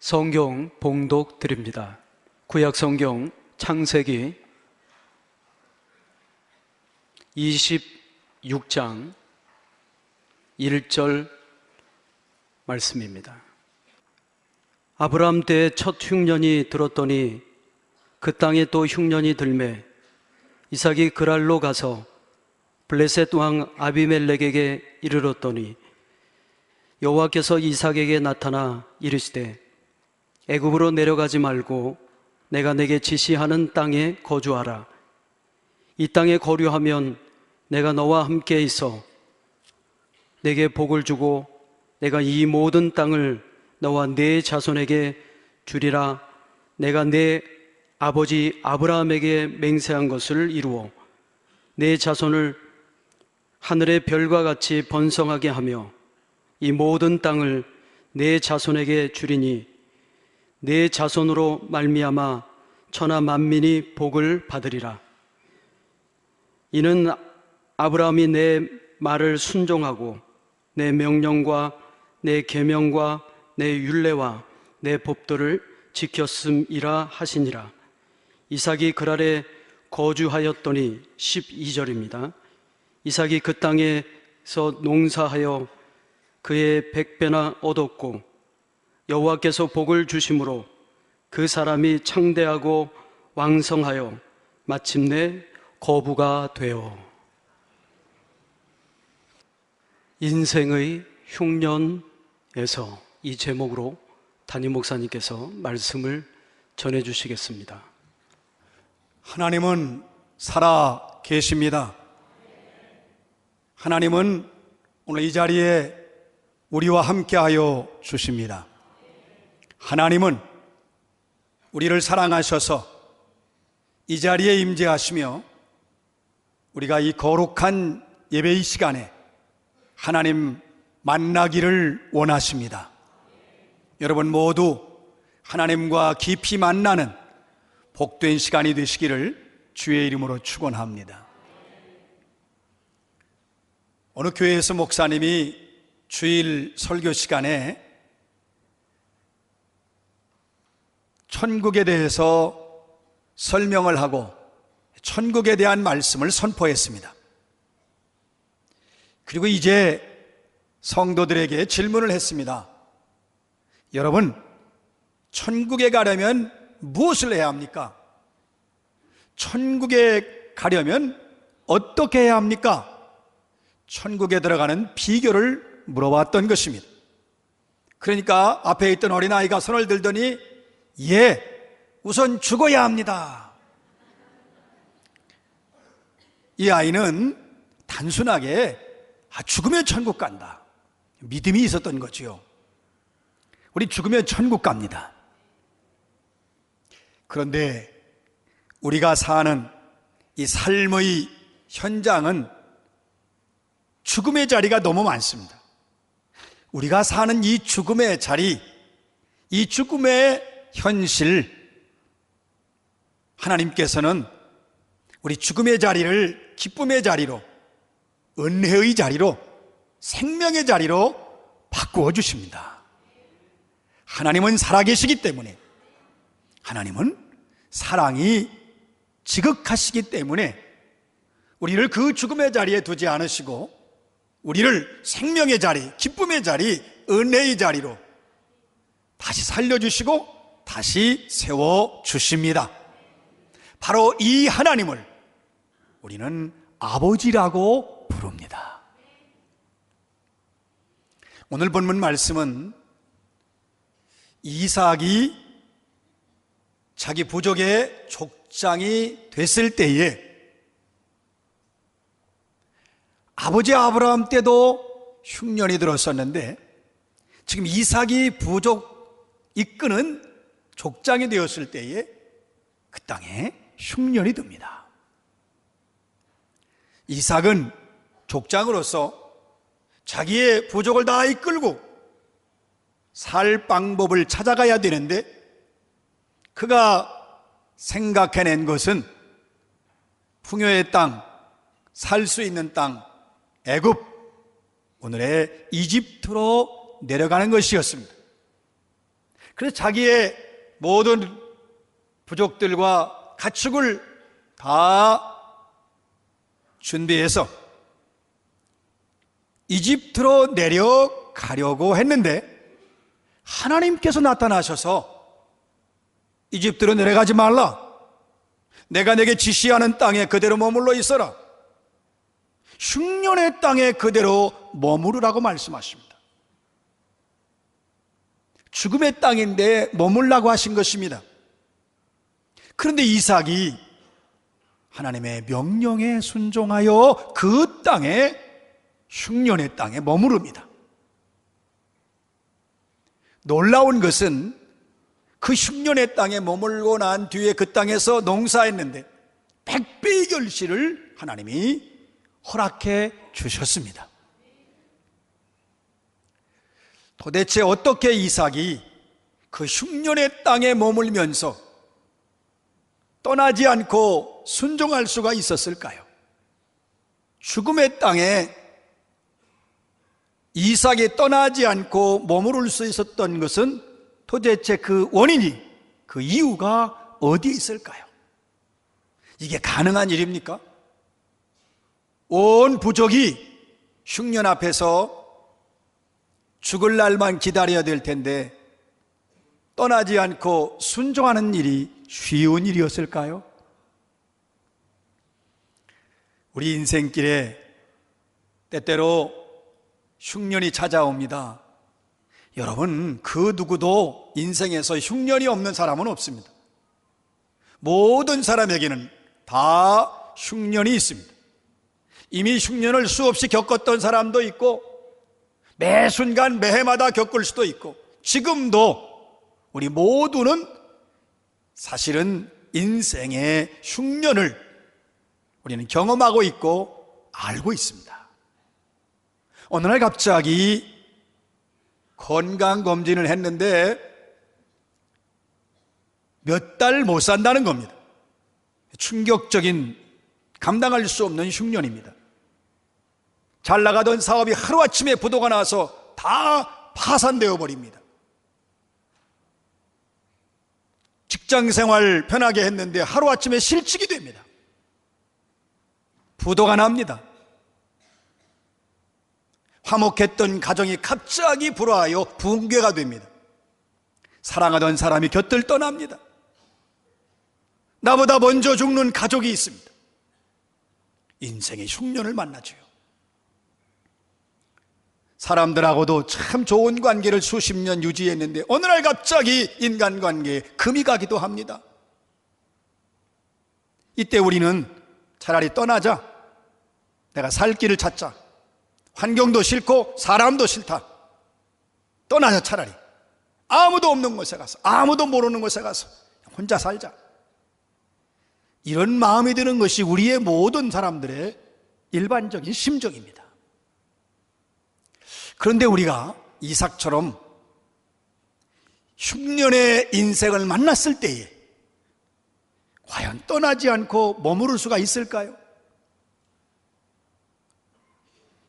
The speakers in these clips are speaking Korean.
성경 봉독 드립니다. 구약 성경 창세기 26장 1절 말씀입니다. 아브라함 때 첫 흉년이 들었더니 그 땅에 또 흉년이 들매 이삭이 그랄로 가서 블레셋 왕 아비멜렉에게 이르렀더니 여호와께서 이삭에게 나타나 이르시되 애굽으로 내려가지 말고 내가 내게 지시하는 땅에 거주하라. 이 땅에 거류하면 내가 너와 함께 있어 내게 복을 주고 내가 이 모든 땅을 너와 네 자손에게 주리라. 내가 내 아버지 아브라함에게 맹세한 것을 이루어 네 자손을 하늘의 별과 같이 번성하게 하며 이 모든 땅을 네 자손에게 주리니 네 자손으로 말미암아 천하 만민이 복을 받으리라. 이는 아브라함이 내 말을 순종하고 내 명령과 내 계명과 내 율례와 내 법도를 지켰음이라 하시니라. 이삭이 그랄에 거주하였더니 12절입니다. 이삭이 그 땅에서 농사하여 그의 100배나 얻었고 여호와께서 복을 주심으로 그 사람이 창대하고 왕성하여 마침내 거부가 되어. 인생의 흉년에서 이 제목으로 담임 목사님께서 말씀을 전해 주시겠습니다. 하나님은 살아 계십니다. 하나님은 오늘 이 자리에 우리와 함께하여 주십니다. 하나님은 우리를 사랑하셔서 이 자리에 임재하시며 우리가 이 거룩한 예배의 시간에 하나님 만나기를 원하십니다. 여러분 모두 하나님과 깊이 만나는 복된 시간이 되시기를 주의 이름으로 축원합니다. 어느 교회에서 목사님이 주일 설교 시간에 천국에 대해서 설명을 하고 천국에 대한 말씀을 선포했습니다. 그리고 이제 성도들에게 질문을 했습니다. 여러분, 천국에 가려면 무엇을 해야 합니까? 천국에 가려면 어떻게 해야 합니까? 천국에 들어가는 비결을 물어봤던 것입니다. 그러니까 앞에 있던 어린아이가 손을 들더니 우선 죽어야 합니다. 이 아이는 단순하게 죽으면 천국 간다 믿음이 있었던 거지요. 우리 죽으면 천국 갑니다. 그런데 우리가 사는 이 삶의 현장은 죽음의 자리가 너무 많습니다. 우리가 사는 이 죽음의 자리, 이 죽음의 현실, 하나님께서는 우리 죽음의 자리를 기쁨의 자리로, 은혜의 자리로, 생명의 자리로 바꾸어 주십니다. 하나님은 살아계시기 때문에, 하나님은 사랑이 지극하시기 때문에 우리를 그 죽음의 자리에 두지 않으시고 우리를 생명의 자리, 기쁨의 자리, 은혜의 자리로 다시 살려주시고 다시 세워주십니다. 바로 이 하나님을 우리는 아버지라고 부릅니다. 오늘 본문 말씀은 이삭이 자기 부족의 족장이 됐을 때에 아버지 아브라함 때도 흉년이 들었었는데 지금 이삭이 부족 이끄는 족장이 되었을 때에 그 땅에 흉년이 듭니다. 이삭은 족장으로서 자기의 부족을 다 이끌고 살 방법을 찾아가야 되는데 그가 생각해낸 것은 풍요의 땅, 살 수 있는 땅, 애굽, 오늘의 이집트로 내려가는 것이었습니다. 그래서 자기의 모든 부족들과 가축을 다 준비해서 이집트로 내려가려고 했는데 하나님께서 나타나셔서 이집트로 내려가지 말라. 내가 내게 지시하는 땅에 그대로 머물러 있어라. 흉년의 땅에 그대로 머무르라고 말씀하십니다. 죽음의 땅인데 머물라고 하신 것입니다. 그런데 이삭이 하나님의 명령에 순종하여 그 땅에, 흉년의 땅에 머무릅니다. 놀라운 것은 그 흉년의 땅에 머물고 난 뒤에 그 땅에서 농사했는데 100배의 결실을 하나님이 허락해 주셨습니다. 도대체 어떻게 이삭이 그 흉년의 땅에 머물면서 떠나지 않고 순종할 수가 있었을까요? 죽음의 땅에 이삭이 떠나지 않고 머무를 수 있었던 것은 도대체 그 원인이, 그 이유가 어디에 있을까요? 이게 가능한 일입니까? 온 부족이 흉년 앞에서 죽을 날만 기다려야 될 텐데 떠나지 않고 순종하는 일이 쉬운 일이었을까요? 우리 인생길에 때때로 흉년이 찾아옵니다. 여러분, 그 누구도 인생에서 흉년이 없는 사람은 없습니다. 모든 사람에게는 다 흉년이 있습니다. 이미 흉년을 수없이 겪었던 사람도 있고 매 순간 매해마다 겪을 수도 있고 지금도 우리 모두는 사실은 인생의 흉년을 우리는 경험하고 있고 알고 있습니다. 어느 날 갑자기 건강검진을 했는데 몇 달 못 산다는 겁니다. 충격적인, 감당할 수 없는 흉년입니다. 잘 나가던 사업이 하루아침에 부도가 나서 다 파산되어 버립니다. 직장생활 편하게 했는데 하루아침에 실직이 됩니다. 부도가 납니다. 화목했던 가정이 갑자기 불화하여 붕괴가 됩니다. 사랑하던 사람이 곁을 떠납니다. 나보다 먼저 죽는 가족이 있습니다. 인생의 흉년을 만나죠. 사람들하고도 참 좋은 관계를 수십 년 유지했는데 어느 날 갑자기 인간관계에 금이 가기도 합니다. 이때 우리는 차라리 떠나자. 내가 살 길을 찾자. 환경도 싫고 사람도 싫다. 떠나자. 차라리 아무도 없는 곳에 가서, 아무도 모르는 곳에 가서 혼자 살자. 이런 마음이 드는 것이 우리의 모든 사람들의 일반적인 심정입니다. 그런데 우리가 이삭처럼 흉년의 인생을 만났을 때에 과연 떠나지 않고 머무를 수가 있을까요?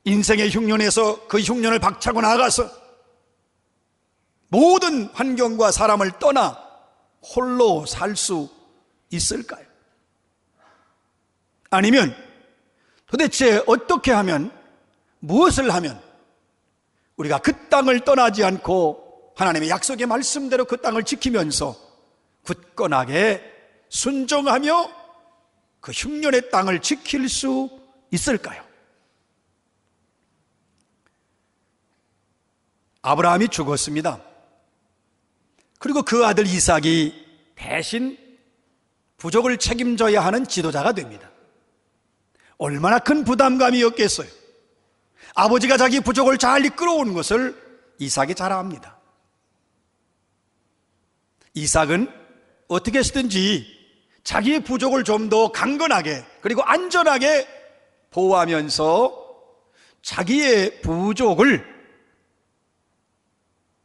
인생의 흉년에서 그 흉년을 박차고 나가서 모든 환경과 사람을 떠나 홀로 살 수 있을까요? 아니면 도대체 어떻게 하면, 무엇을 하면 우리가 그 땅을 떠나지 않고 하나님의 약속의 말씀대로 그 땅을 지키면서 굳건하게 순종하며 그 흉년의 땅을 지킬 수 있을까요? 아브라함이 죽었습니다. 그리고 그 아들 이삭이 대신 부족을 책임져야 하는 지도자가 됩니다. 얼마나 큰 부담감이었겠어요. 아버지가 자기 부족을 잘 이끌어오는 것을 이삭이 잘 압니다. 이삭은 어떻게 해서든지 자기의 부족을 좀 더 강건하게 그리고 안전하게 보호하면서 자기의 부족을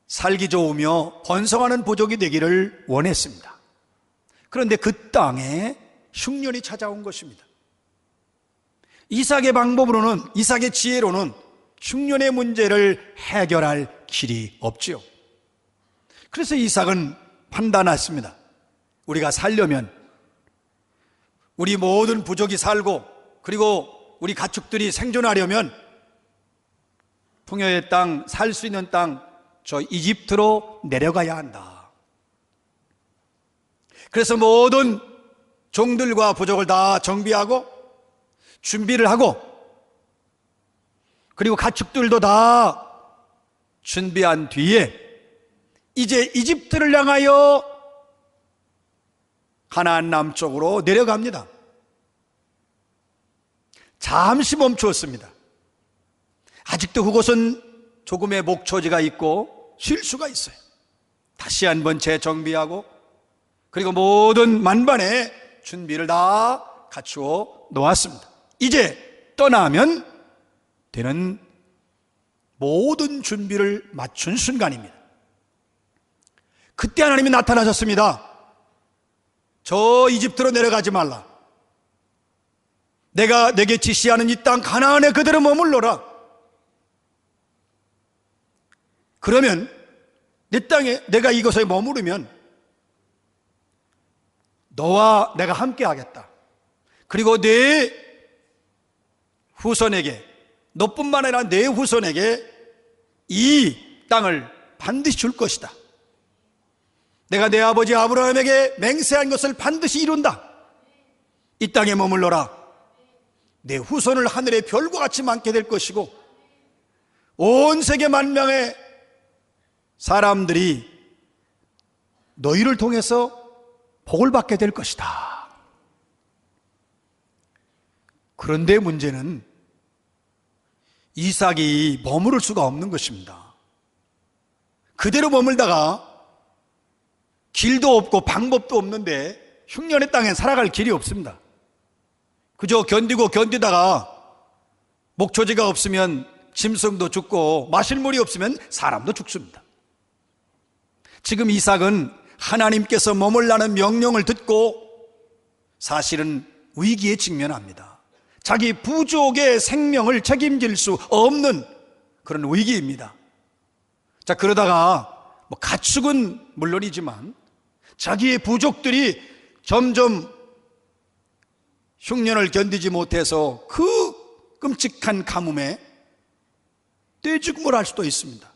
살기 좋으며 번성하는 부족이 되기를 원했습니다. 그런데 그 땅에 흉년이 찾아온 것입니다. 이삭의 방법으로는, 이삭의 지혜로는 흉년의 문제를 해결할 길이 없지요. 그래서 이삭은 판단했습니다. 우리가 살려면, 우리 모든 부족이 살고 그리고 우리 가축들이 생존하려면 풍요의 땅, 살 수 있는 땅, 저 이집트로 내려가야 한다. 그래서 모든 종들과 부족을 다 정비하고 준비를 하고, 그리고 가축들도 다 준비한 뒤에 이제 이집트를 향하여 가나안 남쪽으로 내려갑니다. 잠시 멈추었습니다. 아직도 그곳은 조금의 목초지가 있고 쉴 수가 있어요. 다시 한번 재정비하고 그리고 모든 만반의 준비를 다 갖추어 놓았습니다. 이제 떠나면 되는 모든 준비를 맞춘 순간입니다. 그때 하나님이 나타나셨습니다. 저 이집트로 내려가지 말라. 내가 내게 지시하는 이 땅 가나안에 그대로 머물러라. 그러면 내 땅에 내가 이곳에 머무르면 너와 내가 함께 하겠다. 그리고 내 후손에게, 너뿐만 아니라 내 후손에게 이 땅을 반드시 줄 것이다. 내가 내 아버지 아브라함에게 맹세한 것을 반드시 이룬다. 이 땅에 머물러라. 내 후손을 하늘의 별과 같이 많게 될 것이고 온 세계 만명의 사람들이 너희를 통해서 복을 받게 될 것이다. 그런데 문제는 이삭이 머무를 수가 없는 것입니다. 그대로 머물다가 길도 없고 방법도 없는데 흉년의 땅에 살아갈 길이 없습니다. 그저 견디다가 목초지가 없으면 짐승도 죽고 마실 물이 없으면 사람도 죽습니다. 지금 이삭은 하나님께서 머물라는 명령을 듣고 사실은 위기에 직면합니다. 자기 부족의 생명을 책임질 수 없는 그런 위기입니다. 자, 그러다가 가축은 물론이지만 자기의 부족들이 점점 흉년을 견디지 못해서 그 끔찍한 가뭄에 떼죽음을 할 수도 있습니다.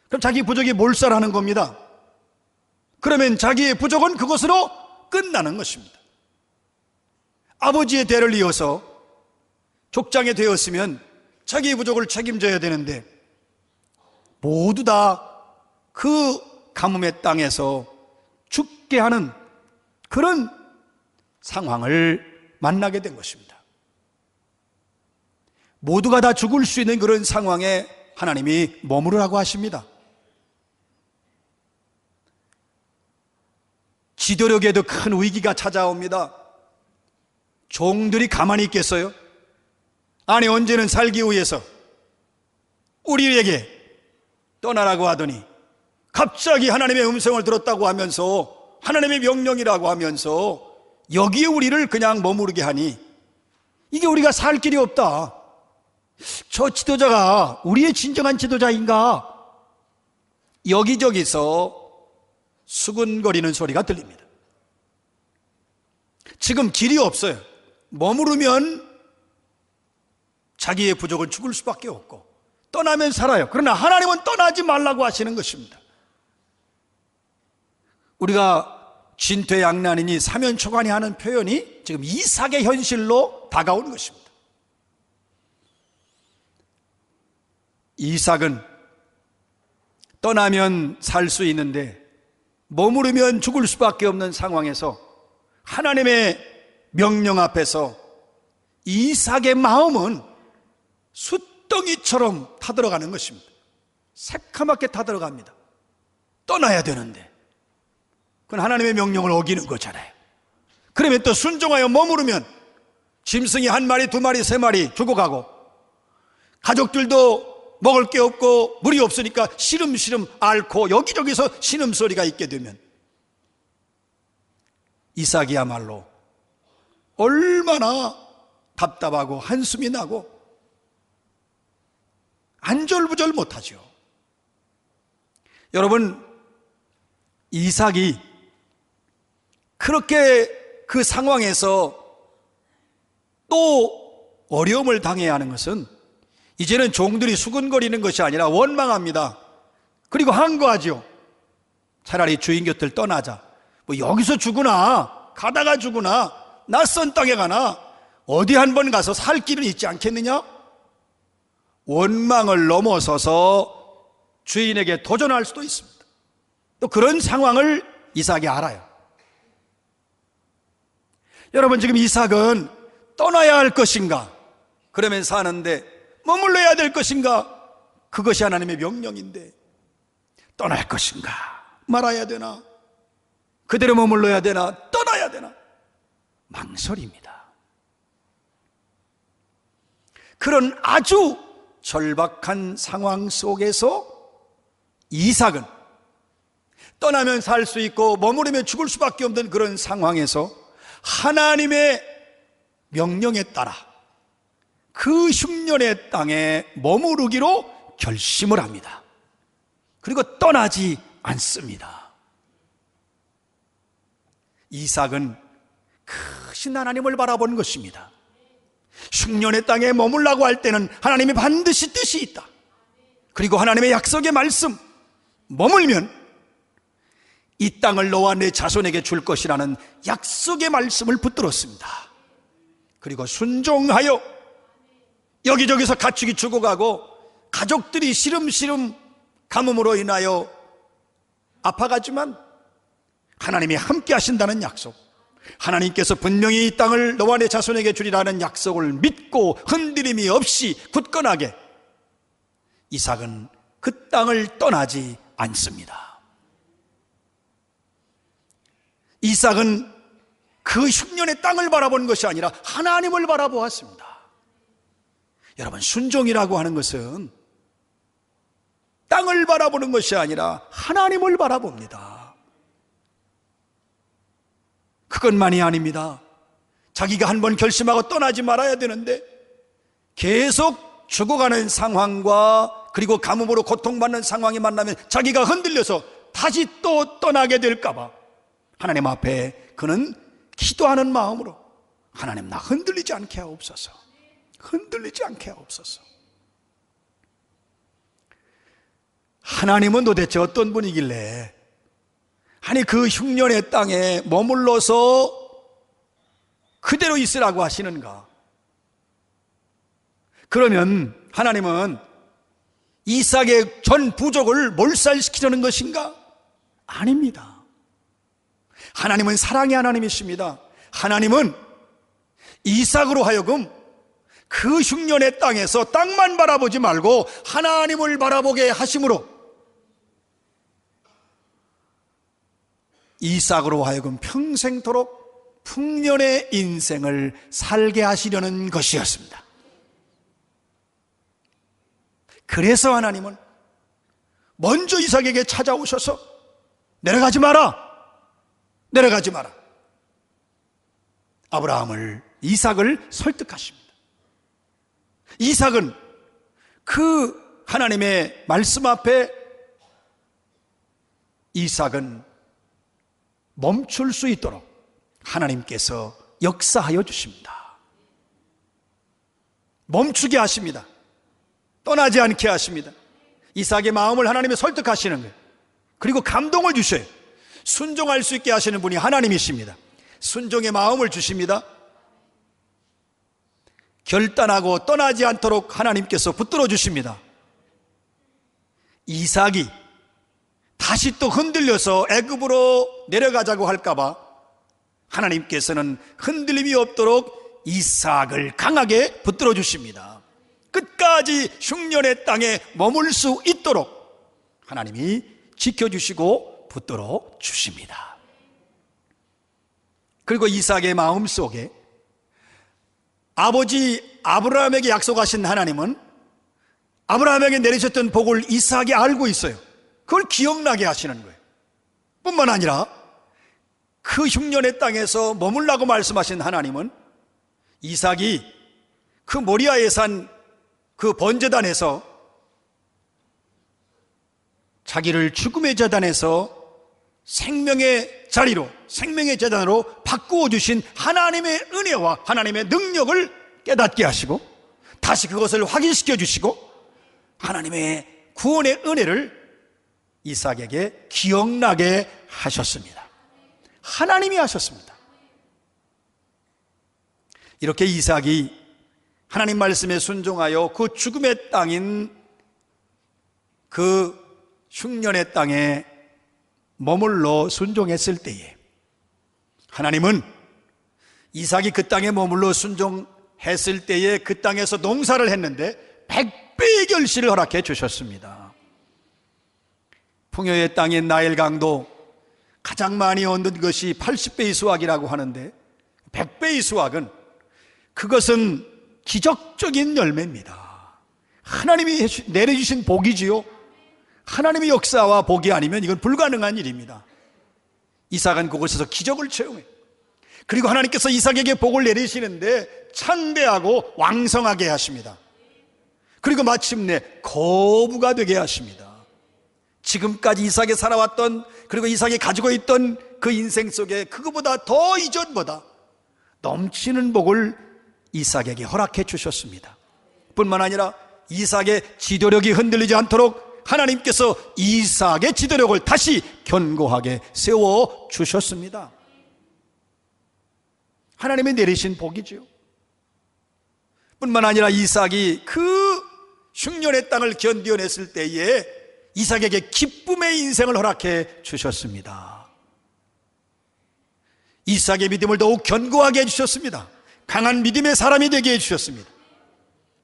그럼 자기 부족이 몰살하는 겁니다. 그러면 자기의 부족은 그것으로 끝나는 것입니다. 아버지의 대를 이어서 족장이 되었으면 자기의 부족을 책임져야 되는데 모두 다 그 가뭄의 땅에서 죽게 하는 그런 상황을 만나게 된 것입니다. 모두가 다 죽을 수 있는 그런 상황에 하나님이 머무르라고 하십니다. 지도력에도 큰 위기가 찾아옵니다. 종들이 가만히 있겠어요? 아니, 언제는 살기 위해서 우리에게 떠나라고 하더니 갑자기 하나님의 음성을 들었다고 하면서 하나님의 명령이라고 하면서 여기에 우리를 그냥 머무르게 하니 이게 우리가 살 길이 없다. 저 지도자가 우리의 진정한 지도자인가? 여기저기서 수근거리는 소리가 들립니다. 지금 길이 없어요. 머무르면 자기의 부족을 죽을 수밖에 없고 떠나면 살아요. 그러나 하나님은 떠나지 말라고 하시는 것입니다. 우리가 진퇴양난이니 사면초간이 하는 표현이 지금 이삭의 현실로 다가오는 것입니다. 이삭은 떠나면 살 수 있는데 머무르면 죽을 수밖에 없는 상황에서 하나님의 명령 앞에서 이삭의 마음은 숫덩이처럼 타들어가는 것입니다. 새카맣게 타들어갑니다. 떠나야 되는데 그건 하나님의 명령을 어기는 거잖아요. 그러면 또 순종하여 머무르면 짐승이 한 마리, 두 마리, 세 마리 죽어가고 가족들도 먹을 게 없고 물이 없으니까 시름시름 앓고 여기저기서 신음소리가 있게 되면 이삭이야말로 얼마나 답답하고 한숨이 나고 안절부절 못하죠. 여러분, 이삭이 그렇게 그 상황에서 또 어려움을 당해야 하는 것은 이제는 종들이 수근거리는 것이 아니라 원망합니다. 그리고 항거하죠. 차라리 주인 곁을 떠나자. 뭐 여기서 죽으나 가다가 죽으나 낯선 땅에 가나 어디 한번 가서 살 길은 있지 않겠느냐? 원망을 넘어서서 주인에게 도전할 수도 있습니다. 또 그런 상황을 이삭이 알아요. 여러분, 지금 이삭은 떠나야 할 것인가? 그러면서 사는데 머물러야 될 것인가? 그것이 하나님의 명령인데 떠날 것인가? 말아야 되나? 그대로 머물러야 되나? 떠나야 되나? 망설입니다. 그런 아주 절박한 상황 속에서 이삭은 떠나면 살 수 있고 머무르면 죽을 수밖에 없는 그런 상황에서 하나님의 명령에 따라 그 흉년의 땅에 머무르기로 결심을 합니다. 그리고 떠나지 않습니다. 이삭은 크신 하나님을 바라본 것입니다. 흉년의 땅에 머물라고 할 때는 하나님이 반드시 뜻이 있다. 그리고 하나님의 약속의 말씀, 머물면 이 땅을 너와 내 자손에게 줄 것이라는 약속의 말씀을 붙들었습니다. 그리고 순종하여 여기저기서 가축이 죽어가고 가족들이 시름시름 가뭄으로 인하여 아파가지만 하나님이 함께 하신다는 약속, 하나님께서 분명히 이 땅을 너와 내 자손에게 주리라는 약속을 믿고 흔들림이 없이 굳건하게 이삭은 그 땅을 떠나지 않습니다. 이삭은 그 흉년의 땅을 바라본 것이 아니라 하나님을 바라보았습니다. 여러분, 순종이라고 하는 것은 땅을 바라보는 것이 아니라 하나님을 바라봅니다. 그것만이 아닙니다. 자기가 한번 결심하고 떠나지 말아야 되는데 계속 죽어가는 상황과 그리고 가뭄으로 고통받는 상황이 만나면 자기가 흔들려서 다시 또 떠나게 될까봐 하나님 앞에 그는 기도하는 마음으로 하나님, 나 흔들리지 않게 하옵소서. 흔들리지 않게 하옵소서. 하나님은 도대체 어떤 분이길래 아니 그 흉년의 땅에 머물러서 그대로 있으라고 하시는가? 그러면 하나님은 이삭의 전 부족을 몰살시키려는 것인가? 아닙니다. 하나님은 사랑의 하나님이십니다. 하나님은 이삭으로 하여금 그 흉년의 땅에서 땅만 바라보지 말고 하나님을 바라보게 하심으로 이삭으로 하여금 평생토록 풍년의 인생을 살게 하시려는 것이었습니다. 그래서 하나님은 먼저 이삭에게 찾아오셔서 내려가지 마라, 내려가지 마라. 아브라함을, 이삭을 설득하십니다. 이삭은 그 하나님의 말씀 앞에 이삭은 멈출 수 있도록 하나님께서 역사하여 주십니다. 멈추게 하십니다. 떠나지 않게 하십니다. 이삭의 마음을 하나님이 설득하시는 거예요. 그리고 감동을 주셔요. 순종할 수 있게 하시는 분이 하나님이십니다. 순종의 마음을 주십니다. 결단하고 떠나지 않도록 하나님께서 붙들어 주십니다. 이삭이 다시 또 흔들려서 애굽으로 내려가자고 할까봐 하나님께서는 흔들림이 없도록 이삭을 강하게 붙들어 주십니다. 끝까지 흉년의 땅에 머물 수 있도록 하나님이 지켜주시고 붙들어 주십니다. 그리고 이삭의 마음속에 아버지 아브라함에게 약속하신 하나님은 아브라함에게 내리셨던 복을 이삭이 알고 있어요. 그걸 기억나게 하시는 거예요. 뿐만 아니라 그 흉년의 땅에서 머물라고 말씀하신 하나님은 이삭이 그 모리아에 산 그 번제단에서 자기를 죽음의 제단에서 생명의 자리로, 생명의 재단으로 바꾸어 주신 하나님의 은혜와 하나님의 능력을 깨닫게 하시고 다시 그것을 확인시켜 주시고 하나님의 구원의 은혜를 이삭에게 기억나게 하셨습니다. 하나님이 하셨습니다. 이렇게 이삭이 하나님 말씀에 순종하여 그 죽음의 땅인 그 흉년의 땅에 머물러 순종했을 때에 하나님은 이삭이 그 땅에 머물러 순종했을 때에 그 땅에서 농사를 했는데 100배의 결실을 허락해 주셨습니다. 풍요의 땅인 나일강도 가장 많이 얻는 것이 80배의 수확이라고 하는데 100배의 수확은 그것은 기적적인 열매입니다. 하나님이 내려주신 복이지요. 하나님의 역사와 복이 아니면 이건 불가능한 일입니다. 이삭은 그곳에서 기적을 체험해요. 그리고 하나님께서 이삭에게 복을 내리시는데 창대하고 왕성하게 하십니다. 그리고 마침내 거부가 되게 하십니다. 지금까지 이삭이 살아왔던, 그리고 이삭이 가지고 있던 그 인생 속에 그거보다 더 이전보다 넘치는 복을 이삭에게 허락해 주셨습니다. 뿐만 아니라 이삭의 지도력이 흔들리지 않도록 하나님께서 이삭의 지도력을 다시 견고하게 세워 주셨습니다. 하나님이 내리신 복이죠. 뿐만 아니라 이삭이 그 흉년의 땅을 견뎌냈을 때에 이삭에게 기쁨의 인생을 허락해 주셨습니다. 이삭의 믿음을 더욱 견고하게 해주셨습니다. 강한 믿음의 사람이 되게 해주셨습니다.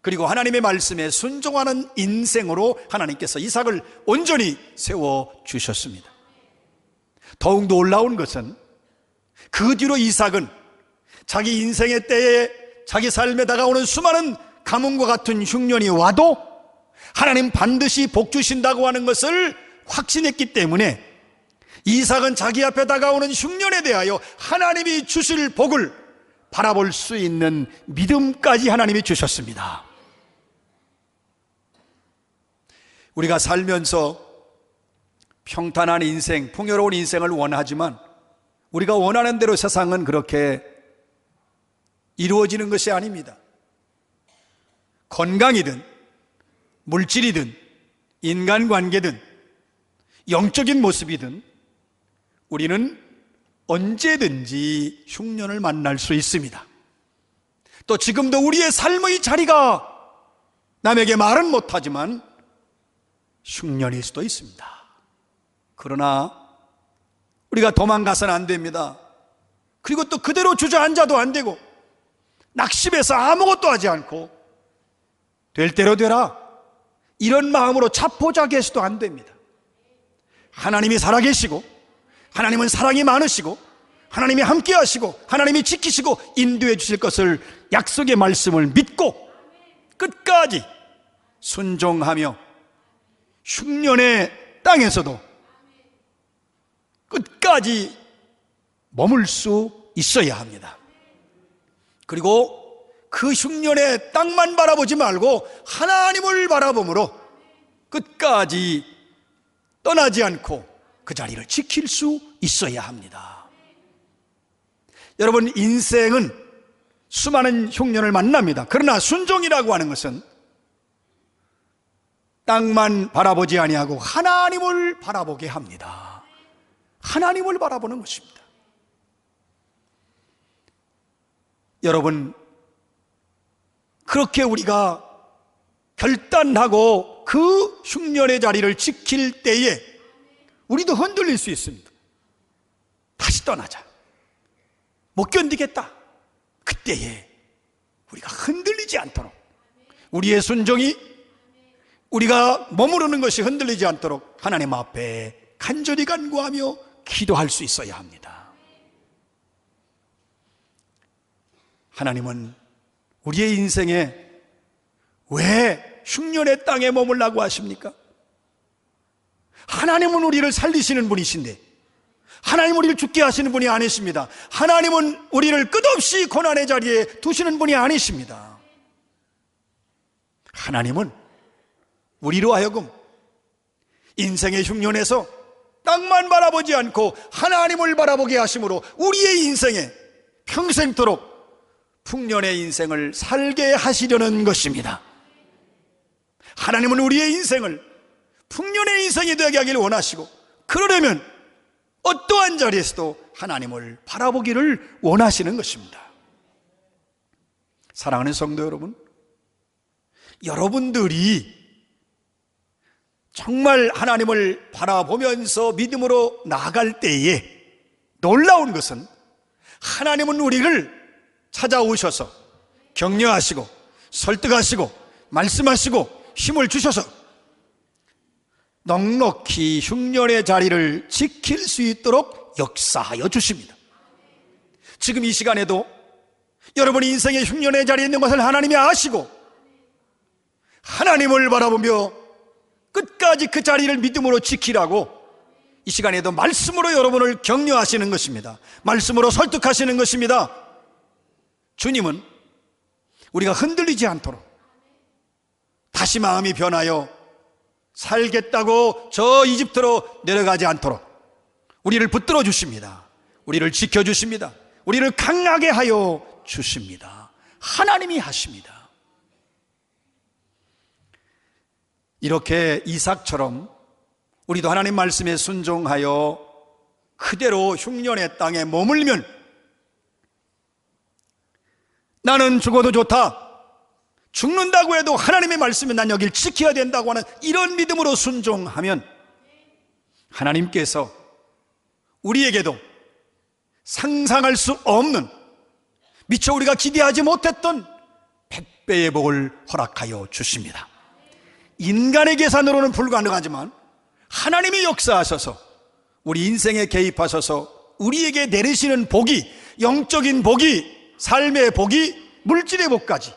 그리고 하나님의 말씀에 순종하는 인생으로 하나님께서 이삭을 온전히 세워주셨습니다. 더욱 놀라운 것은 그 뒤로 이삭은 자기 인생의 때에 자기 삶에 다가오는 수많은 가뭄과 같은 흉년이 와도 하나님 반드시 복 주신다고 하는 것을 확신했기 때문에 이삭은 자기 앞에 다가오는 흉년에 대하여 하나님이 주실 복을 바라볼 수 있는 믿음까지 하나님이 주셨습니다. 우리가 살면서 평탄한 인생, 풍요로운 인생을 원하지만 우리가 원하는 대로 세상은 그렇게 이루어지는 것이 아닙니다. 건강이든 물질이든 인간관계든 영적인 모습이든 우리는 언제든지 흉년을 만날 수 있습니다. 또 지금도 우리의 삶의 자리가 남에게 말은 못하지만 흉년일 수도 있습니다. 그러나 우리가 도망가서는 안 됩니다. 그리고 또 그대로 주저앉아도 안 되고 낙심해서 아무것도 하지 않고 될 대로 되라 이런 마음으로 자포자기해서도 안 됩니다. 하나님이 살아계시고 하나님은 사랑이 많으시고 하나님이 함께 하시고 하나님이 지키시고 인도해 주실 것을 약속의 말씀을 믿고 끝까지 순종하며 흉년의 땅에서도 끝까지 머물 수 있어야 합니다. 그리고 그 흉년의 땅만 바라보지 말고 하나님을 바라봄으로 끝까지 떠나지 않고 그 자리를 지킬 수 있어야 합니다. 여러분, 인생은 수많은 흉년을 만납니다. 그러나 순종이라고 하는 것은 땅만 바라보지 아니하고 하나님을 바라보게 합니다. 하나님을 바라보는 것입니다. 여러분, 그렇게 우리가 결단하고 그 흉년의 자리를 지킬 때에 우리도 흔들릴 수 있습니다. 다시 떠나자. 못 견디겠다. 그때에 우리가 흔들리지 않도록 우리의 순종이 우리가 머무르는 것이 흔들리지 않도록 하나님 앞에 간절히 간구하며 기도할 수 있어야 합니다. 하나님은 우리의 인생에 왜 흉년의 땅에 머물라고 하십니까? 하나님은 우리를 살리시는 분이신데 하나님은 우리를 죽게 하시는 분이 아니십니다. 하나님은 우리를 끝없이 고난의 자리에 두시는 분이 아니십니다. 하나님은 우리로 하여금 인생의 흉년에서 땅만 바라보지 않고 하나님을 바라보게 하심으로 우리의 인생에 평생토록 풍년의 인생을 살게 하시려는 것입니다. 하나님은 우리의 인생을 풍년의 인생이 되게 하기를 원하시고, 그러려면 어떠한 자리에서도 하나님을 바라보기를 원하시는 것입니다. 사랑하는 성도 여러분, 여러분들이 정말 하나님을 바라보면서 믿음으로 나아갈 때에 놀라운 것은, 하나님은 우리를 찾아오셔서 격려하시고 설득하시고 말씀하시고 힘을 주셔서 넉넉히 흉년의 자리를 지킬 수 있도록 역사하여 주십니다. 지금 이 시간에도 여러분이 인생의 흉년의 자리에 있는 것을 하나님이 아시고 하나님을 바라보며 끝까지 그 자리를 믿음으로 지키라고 이 시간에도 말씀으로 여러분을 격려하시는 것입니다. 말씀으로 설득하시는 것입니다. 주님은 우리가 흔들리지 않도록, 다시 마음이 변하여 살겠다고 저 이집트로 내려가지 않도록 우리를 붙들어 주십니다. 우리를 지켜주십니다. 우리를 강하게 하여 주십니다. 하나님이 하십니다. 이렇게 이삭처럼 우리도 하나님 말씀에 순종하여 그대로 흉년의 땅에 머물면 나는 죽어도 좋다, 죽는다고 해도 하나님의 말씀에 난 여길 지켜야 된다고 하는 이런 믿음으로 순종하면 하나님께서 우리에게도 상상할 수 없는, 미처 우리가 기대하지 못했던 100배의 복을 허락하여 주십니다. 인간의 계산으로는 불가능하지만 하나님이 역사하셔서 우리 인생에 개입하셔서 우리에게 내리시는 복이, 영적인 복이, 삶의 복이, 물질의 복까지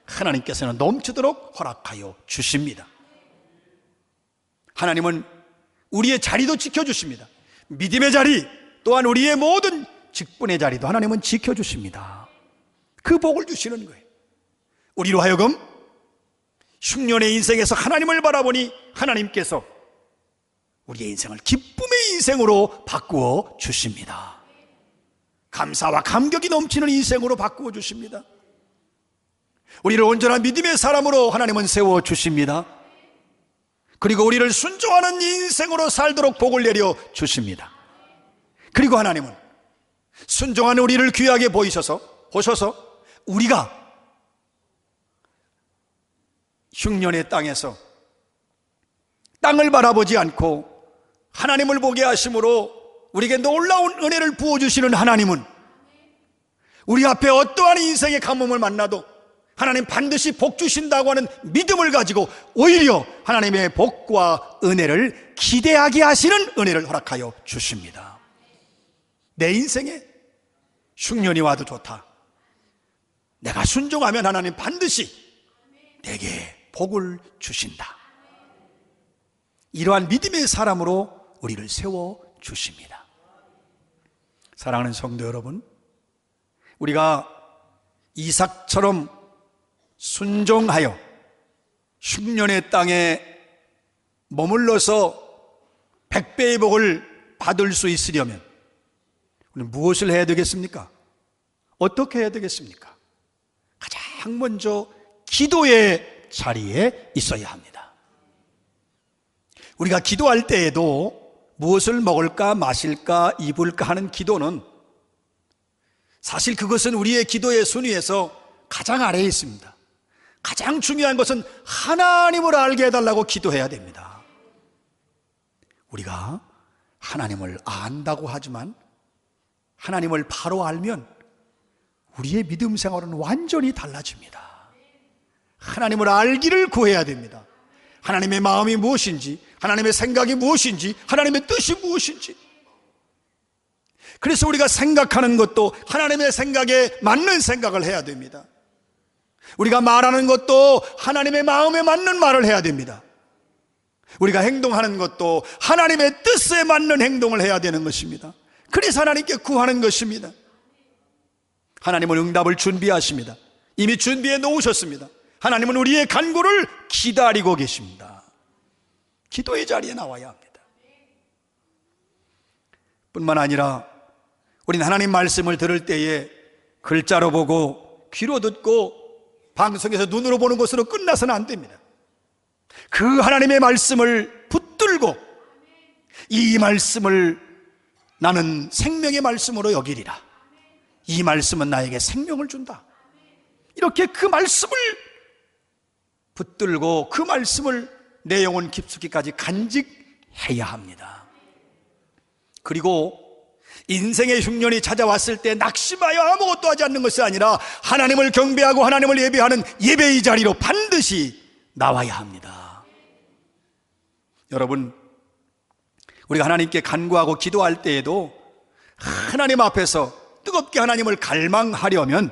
하나님께서는 넘치도록 허락하여 주십니다. 하나님은 우리의 자리도 지켜주십니다. 믿음의 자리, 또한 우리의 모든 직분의 자리도 하나님은 지켜주십니다. 그 복을 주시는 거예요. 우리로 하여금 흉년의 인생에서 하나님을 바라보니 하나님께서 우리의 인생을 기쁨의 인생으로 바꾸어 주십니다. 감사와 감격이 넘치는 인생으로 바꾸어 주십니다. 우리를 온전한 믿음의 사람으로 하나님은 세워 주십니다. 그리고 우리를 순종하는 인생으로 살도록 복을 내려 주십니다. 그리고 하나님은 순종하는 우리를 귀하게 보셔서 우리가 흉년의 땅에서 땅을 바라보지 않고 하나님을 보게 하심으로 우리에게 놀라운 은혜를 부어주시는 하나님은 우리 앞에 어떠한 인생의 가뭄을 만나도 하나님 반드시 복 주신다고 하는 믿음을 가지고 오히려 하나님의 복과 은혜를 기대하게 하시는 은혜를 허락하여 주십니다. 내 인생에 흉년이 와도 좋다, 내가 순종하면 하나님 반드시 내게 복을 주신다, 이러한 믿음의 사람으로 우리를 세워 주십니다. 사랑하는 성도 여러분, 우리가 이삭처럼 순종하여 흉년의 땅에 머물러서 100배의 복을 받을 수 있으려면 우리는 무엇을 해야 되겠습니까? 어떻게 해야 되겠습니까? 가장 먼저 기도의 자리에 있어야 합니다. 우리가 기도할 때에도 무엇을 먹을까 마실까 입을까 하는 기도는 사실 그것은 우리의 기도의 순위에서 가장 아래에 있습니다. 가장 중요한 것은 하나님을 알게 해달라고 기도해야 됩니다. 우리가 하나님을 안다고 하지만 하나님을 바로 알면 우리의 믿음 생활은 완전히 달라집니다. 하나님을 알기를 구해야 됩니다. 하나님의 마음이 무엇인지, 하나님의 생각이 무엇인지, 하나님의 뜻이 무엇인지. 그래서 우리가 생각하는 것도 하나님의 생각에 맞는 생각을 해야 됩니다. 우리가 말하는 것도 하나님의 마음에 맞는 말을 해야 됩니다. 우리가 행동하는 것도 하나님의 뜻에 맞는 행동을 해야 되는 것입니다. 그래서 하나님께 구하는 것입니다. 하나님은 응답을 준비하십니다. 이미 준비해 놓으셨습니다. 하나님은 우리의 간구를 기다리고 계십니다. 기도의 자리에 나와야 합니다. 뿐만 아니라 우리는 하나님 말씀을 들을 때에 글자로 보고 귀로 듣고 방송에서 눈으로 보는 것으로 끝나서는 안 됩니다. 그 하나님의 말씀을 붙들고 이 말씀을 나는 생명의 말씀으로 여기리라. 이 말씀은 나에게 생명을 준다. 이렇게 그 말씀을 붙들고 그 말씀을 내 영혼 깊숙이까지 간직해야 합니다. 그리고 인생의 흉년이 찾아왔을 때 낙심하여 아무것도 하지 않는 것이 아니라 하나님을 경배하고 하나님을 예배하는 예배의 자리로 반드시 나와야 합니다. 여러분, 우리가 하나님께 간구하고 기도할 때에도 하나님 앞에서 뜨겁게 하나님을 갈망하려면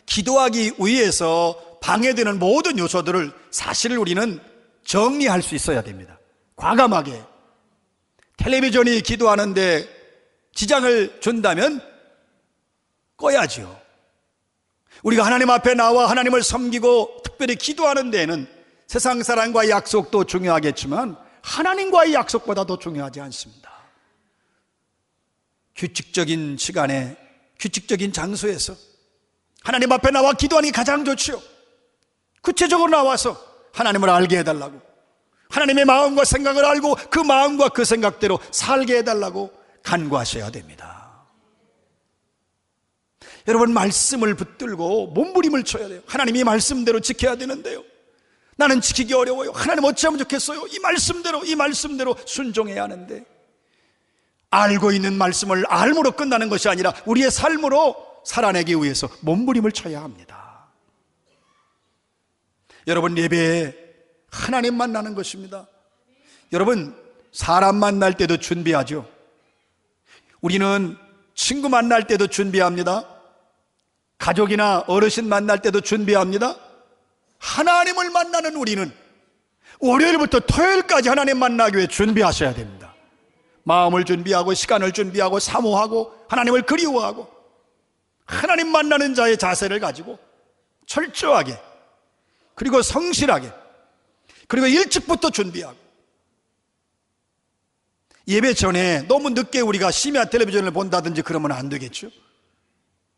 기도하기 위해서 방해되는 모든 요소들을 사실 우리는 정리할 수 있어야 됩니다. 과감하게 텔레비전이 기도하는데 지장을 준다면 꺼야지요. 우리가 하나님 앞에 나와 하나님을 섬기고 특별히 기도하는 데에는 세상 사람과의 약속도 중요하겠지만 하나님과의 약속보다 더 중요하지 않습니다. 규칙적인 시간에 규칙적인 장소에서 하나님 앞에 나와 기도하는 게 가장 좋지요. 구체적으로 나와서 하나님을 알게 해달라고, 하나님의 마음과 생각을 알고 그 마음과 그 생각대로 살게 해달라고 간구하셔야 됩니다. 여러분, 말씀을 붙들고 몸부림을 쳐야 돼요. 하나님이 말씀대로 지켜야 되는데요, 나는 지키기 어려워요. 하나님 어찌하면 좋겠어요. 이 말씀대로 순종해야 하는데, 알고 있는 말씀을 알므로 끝나는 것이 아니라 우리의 삶으로 살아내기 위해서 몸부림을 쳐야 합니다. 여러분, 예배에 하나님 만나는 것입니다. 여러분, 사람 만날 때도 준비하죠. 우리는 친구 만날 때도 준비합니다. 가족이나 어르신 만날 때도 준비합니다. 하나님을 만나는 우리는 월요일부터 토요일까지 하나님 만나기 위해 준비하셔야 됩니다. 마음을 준비하고 시간을 준비하고 사모하고 하나님을 그리워하고 하나님 만나는 자의 자세를 가지고 철저하게, 그리고 성실하게, 그리고 일찍부터 준비하고, 예배 전에 너무 늦게 우리가 심야 텔레비전을 본다든지 그러면 안 되겠죠.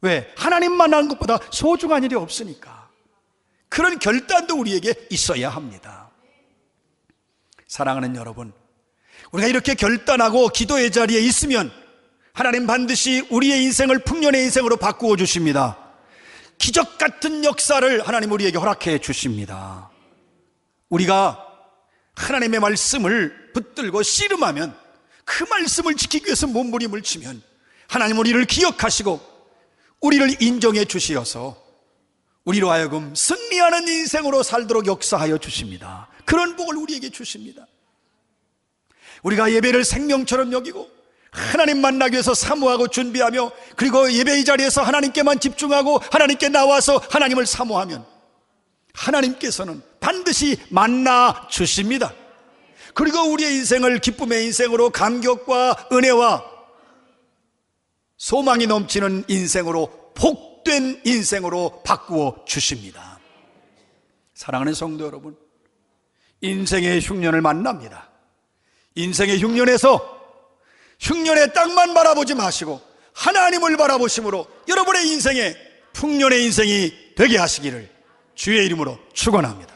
왜? 하나님 만나는 것보다 소중한 일이 없으니까. 그런 결단도 우리에게 있어야 합니다. 사랑하는 여러분, 우리가 이렇게 결단하고 기도의 자리에 있으면 하나님 반드시 우리의 인생을 풍년의 인생으로 바꾸어 주십니다. 기적 같은 역사를 하나님 우리에게 허락해 주십니다. 우리가 하나님의 말씀을 붙들고 씨름하면, 그 말씀을 지키기 위해서 몸부림을 치면 하나님 우리를 기억하시고 우리를 인정해 주시어서 우리로 하여금 승리하는 인생으로 살도록 역사하여 주십니다. 그런 복을 우리에게 주십니다. 우리가 예배를 생명처럼 여기고 하나님 만나기 위해서 사모하고 준비하며, 그리고 예배의 자리에서 하나님께만 집중하고 하나님께 나와서 하나님을 사모하면 하나님께서는 반드시 만나 주십니다. 그리고 우리의 인생을 기쁨의 인생으로, 감격과 은혜와 소망이 넘치는 인생으로, 복된 인생으로 바꾸어 주십니다. 사랑하는 성도 여러분, 인생의 흉년을 만납니다. 인생의 흉년에서 흉년의 땅만 바라보지 마시고 하나님을 바라보심으로 여러분의 인생에 풍년의 인생이 되게 하시기를 주의 이름으로 축원합니다.